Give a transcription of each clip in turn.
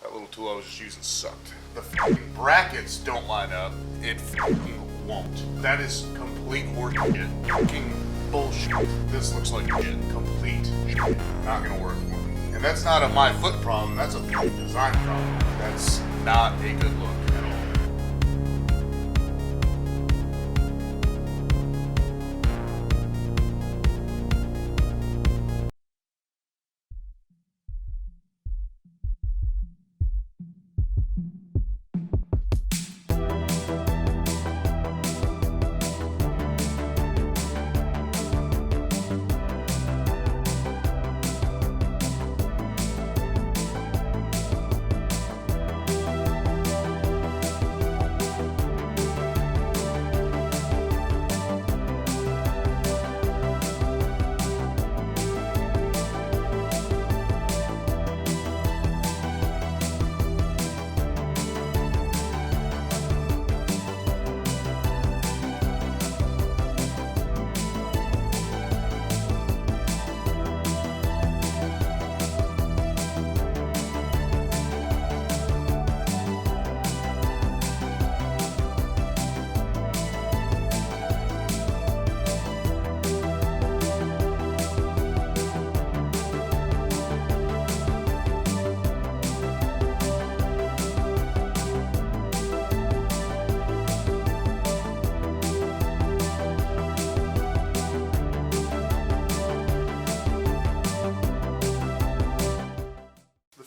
That little tool I was just using sucked. The fucking brackets don't line up. It fucking won't. That is complete horseshit. Fucking bullshit. This looks like shit. Complete shit. Not gonna work for me. And that's not a my foot problem. That's a fucking design problem. That's not a good look at all.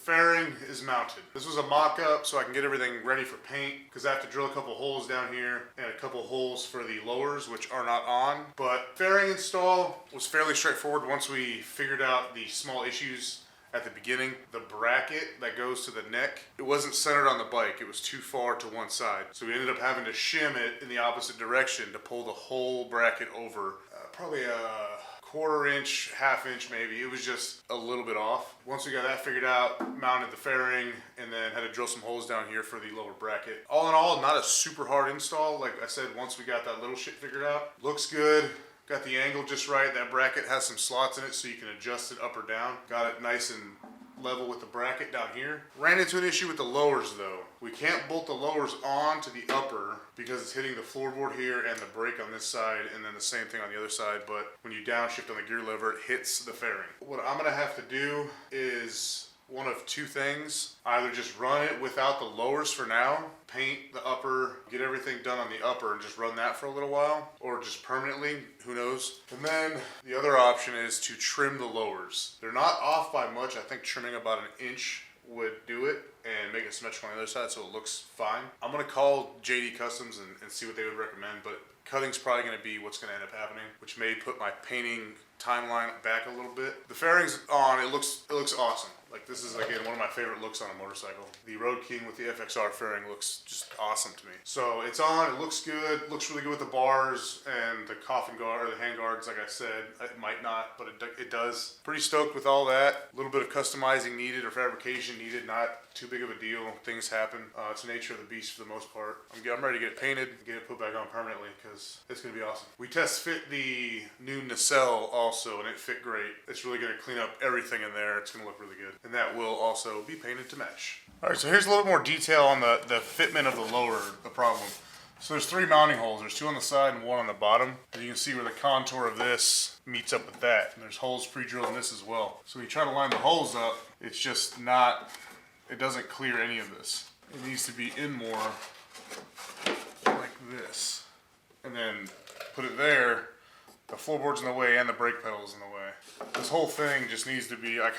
Fairing is mounted. This was a mock-up so I can get everything ready for paint because I have to drill a couple holes down here and a couple holes for the lowers which are not on. But fairing install was fairly straightforward once we figured out the small issues at the beginning. The bracket that goes to the neck, it wasn't centered on the bike. It was too far to one side. So we ended up having to shim it in the opposite direction to pull the whole bracket over. Probably a quarter inch, half inch maybe. It was just a little bit off. Once we got that figured out, mounted the fairing, and then had to drill some holes down here for the lower bracket. All in all, not a super hard install. Like I said, once we got that little shit figured out, looks good. Got the angle just right. That bracket has some slots in it so you can adjust it up or down. Got it nice and level with the bracket down here. Ran into an issue with the lowers though. We can't bolt the lowers on to the upper because it's hitting the floorboard here and the brake on this side, and then the same thing on the other side. But when you downshift on the gear lever, it hits the fairing. What I'm gonna have to do is one of two things. Either just run it without the lowers for now, paint the upper, get everything done on the upper and just run that for a little while, or just permanently, who knows. And then the other option is to trim the lowers. They're not off by much. I think trimming about an inch would do it and make it symmetrical on the other side so it looks fine. I'm gonna call JD Customs and see what they would recommend, but cutting's probably gonna be what's gonna end up happening, which may put my painting timeline back a little bit. The fairing's on, it looks awesome. Like this is again one of my favorite looks on a motorcycle. The Road King with the FXR fairing looks just awesome to me. So it's on, it looks good, looks really good with the bars and the coffin guard, or the hand guards, like I said. It might not, but it does. Pretty stoked with all that. A little bit of customizing needed or fabrication needed, not too big of a deal. Things happen. It's the nature of the beast for the most part. I'm ready to get it painted, get it put back on permanently because it's gonna be awesome. We test fit the new nacelle also and it fit great. It's really gonna clean up everything in there. It's gonna look really good. And that will also be painted to match. All right, so here's a little more detail on the fitment of the lower, the problem. So there's 3 mounting holes. There's 2 on the side and 1 on the bottom. And you can see where the contour of this meets up with that. And there's holes pre-drilled in this as well. So when you try to line the holes up, it's just not, it doesn't clear any of this. It needs to be in more like this. And then put it there. The floorboard's in the way and the brake pedal's in the way. This whole thing just needs to be, a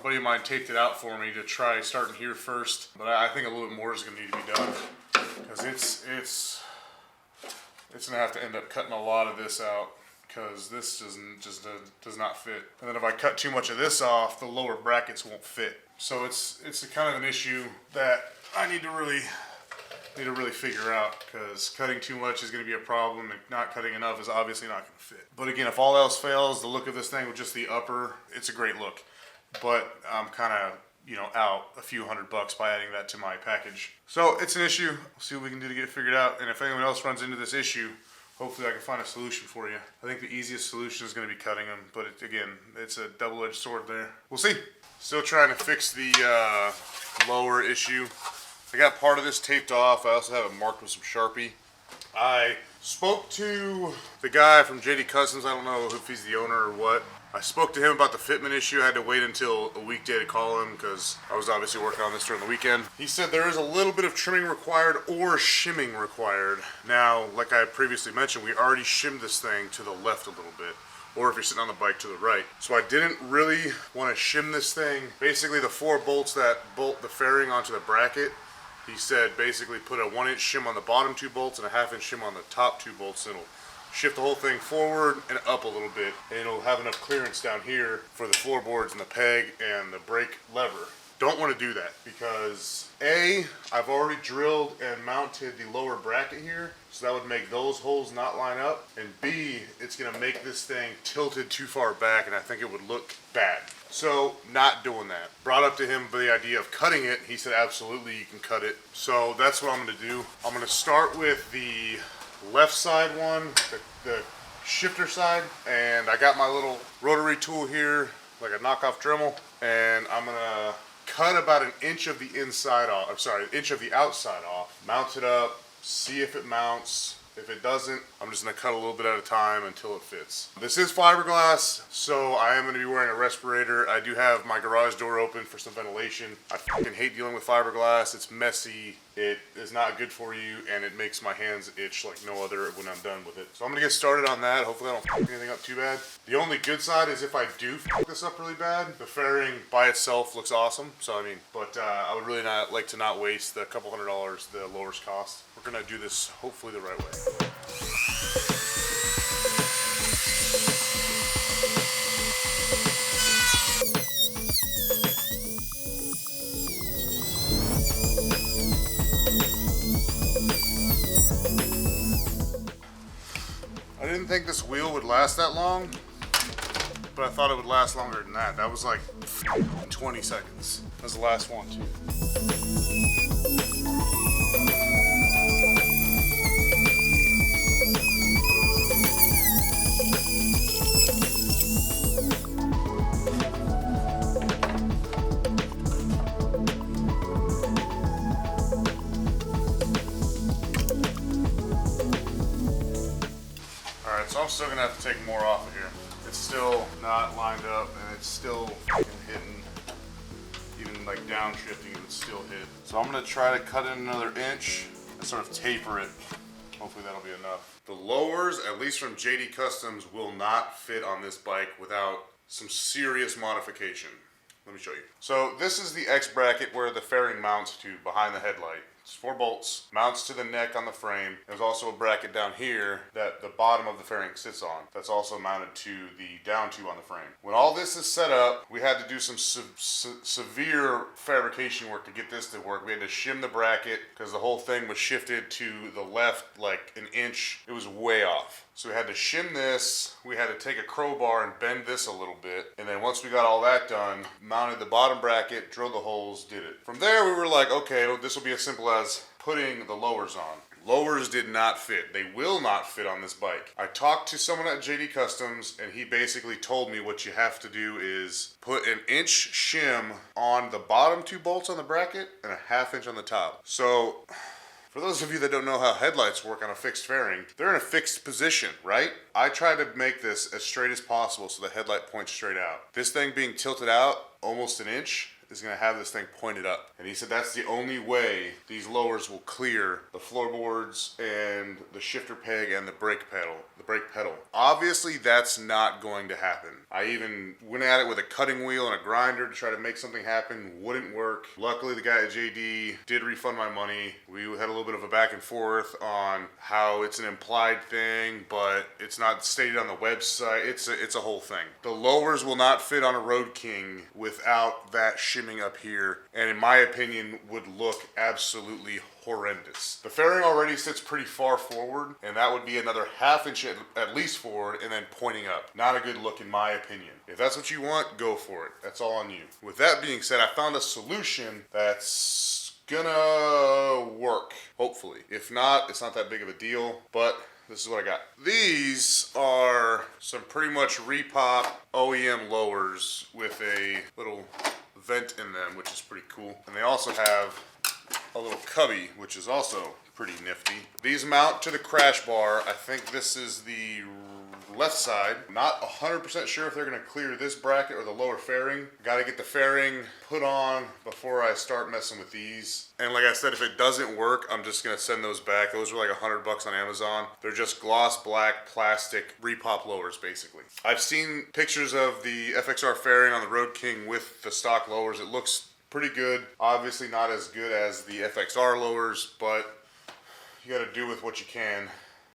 buddy of mine taped it out for me to try starting here first, but I think a little bit more is gonna need to be done because it's gonna have to end up cutting a lot of this out because this does not fit. And then if I cut too much of this off, the lower brackets won't fit. So it's a kind of an issue that I need to really figure out because cutting too much is going to be a problem and not cutting enough is obviously not going to fit. But again, if all else fails, the look of this thing with just the upper, it's a great look. But I'm kind of, out a few $100 by adding that to my package. So it's an issue. We'll see what we can do to get it figured out. And if anyone else runs into this issue, hopefully I can find a solution for you. I think the easiest solution is going to be cutting them. But again, it's a double-edged sword there. We'll see. Still trying to fix the lower issue. I got part of this taped off. I also have it marked with some Sharpie. I spoke to the guy from JD Customs. I don't know if he's the owner or what. I spoke to him about the fitment issue. I had to wait until a weekday to call him because I was obviously working on this during the weekend. He said there is a little bit of trimming required or shimming required. Now, like I previously mentioned, we already shimmed this thing to the left a little bit, or if you're sitting on the bike, to the right. So I didn't really want to shim this thing. Basically, the 4 bolts that bolt the fairing onto the bracket, he said basically put a 1-inch shim on the bottom 2 bolts and a 1/2 inch shim on the top 2 bolts, and it'll shift the whole thing forward and up a little bit, and it'll have enough clearance down here for the floorboards and the peg and the brake lever. Don't want to do that because A, I've already drilled and mounted the lower bracket here, so that would make those holes not line up, and B, it's going to make this thing tilted too far back and I think it would look bad. So not doing that. Brought up to him the idea of cutting it. He said absolutely you can cut it. So that's what I'm going to do. I'm going to start with the left side one, the shifter side, and I got my little rotary tool here, like a knockoff Dremel, and I'm gonna cut about 1 inch of the inside off, I'm sorry, 1 inch of the outside off, mount it up, see if it mounts. If it doesn't, I'm just gonna cut a little bit at a time until it fits. This is fiberglass, so I am gonna be wearing a respirator. I do have my garage door open for some ventilation. I fucking hate dealing with fiberglass. It's messy, it is not good for you, and it makes my hands itch like no other when I'm done with it. So I'm gonna get started on that. Hopefully I don't fuck anything up too bad. The only good side is if I do fuck this up really bad, the fairing by itself looks awesome. So I mean, but I would really not like to not waste the couple $100 the lowers cost. We're gonna do this hopefully the right way. I didn't think this wheel would last that long, but I thought it would last longer than that. That was like 20 seconds. That was the last one too. So I'm still gonna have to take more off of here. It's still not lined up and it's still hitting, even like downshifting it would still hit. So I'm gonna try to cut in another inch and sort of taper it. Hopefully that'll be enough. The lowers, at least from JD Customs, will not fit on this bike without some serious modification. Let me show you. So this is the X bracket where the fairing mounts to behind the headlight. It's 4 bolts, mounts to the neck on the frame. There's also a bracket down here that the bottom of the fairing sits on. That's also mounted to the down tube on the frame. When all this is set up, we had to do some severe fabrication work to get this to work. We had to shim the bracket because the whole thing was shifted to the left like 1 inch. It was way off. So we had to shim this, we had to take a crowbar and bend this a little bit, and then once we got all that done, mounted the bottom bracket, drilled the holes, did it. From there we were like, okay, this will be as simple as putting the lowers on. Lowers did not fit. They will not fit on this bike. I talked to someone at JD Customs and he basically told me what you have to do is put 1 inch shim on the bottom 2 bolts on the bracket and a 1/2 inch on the top. So, for those of you that don't know how headlights work on a fixed fairing, they're in a fixed position, right? I tried to make this as straight as possible so the headlight points straight out. This thing being tilted out almost 1 inch is going to have this thing pointed up. And he said that's the only way these lowers will clear the floorboards and the shifter peg and the brake pedal. Obviously that's not going to happen. I even went at it with a cutting wheel and a grinder to try to make something happen. Wouldn't work. Luckily the guy at JD did refund my money. We had a little bit of a back and forth on how it's an implied thing, but it's not stated on the website. It's a whole thing. The lowers will not fit on a Road King without that shimming up here, and in my opinion would look absolutely horrendous. The fairing already sits pretty far forward, and that would be another 1/2 inch at least forward and then pointing up. Not a good look in my opinion. If that's what you want, go for it. That's all on you. With that being said, I found a solution that's gonna work, hopefully. If not, it's not that big of a deal, but this is what I got. These are some pretty much repop OEM lowers with a little vent in them, which is pretty cool. And they also have a little cubby, which is also pretty nifty. These mount to the crash bar. I think this is the left side. Not 100% sure if they're gonna clear this bracket or the lower fairing. Gotta get the fairing put on before I start messing with these. And like I said, if it doesn't work, I'm just gonna send those back. Those are like $100 on Amazon. They're just gloss black plastic repop lowers, basically. I've seen pictures of the FXR fairing on the Road King with the stock lowers. It looks pretty good. Obviously not as good as the FXR lowers, but you gotta do with what you can.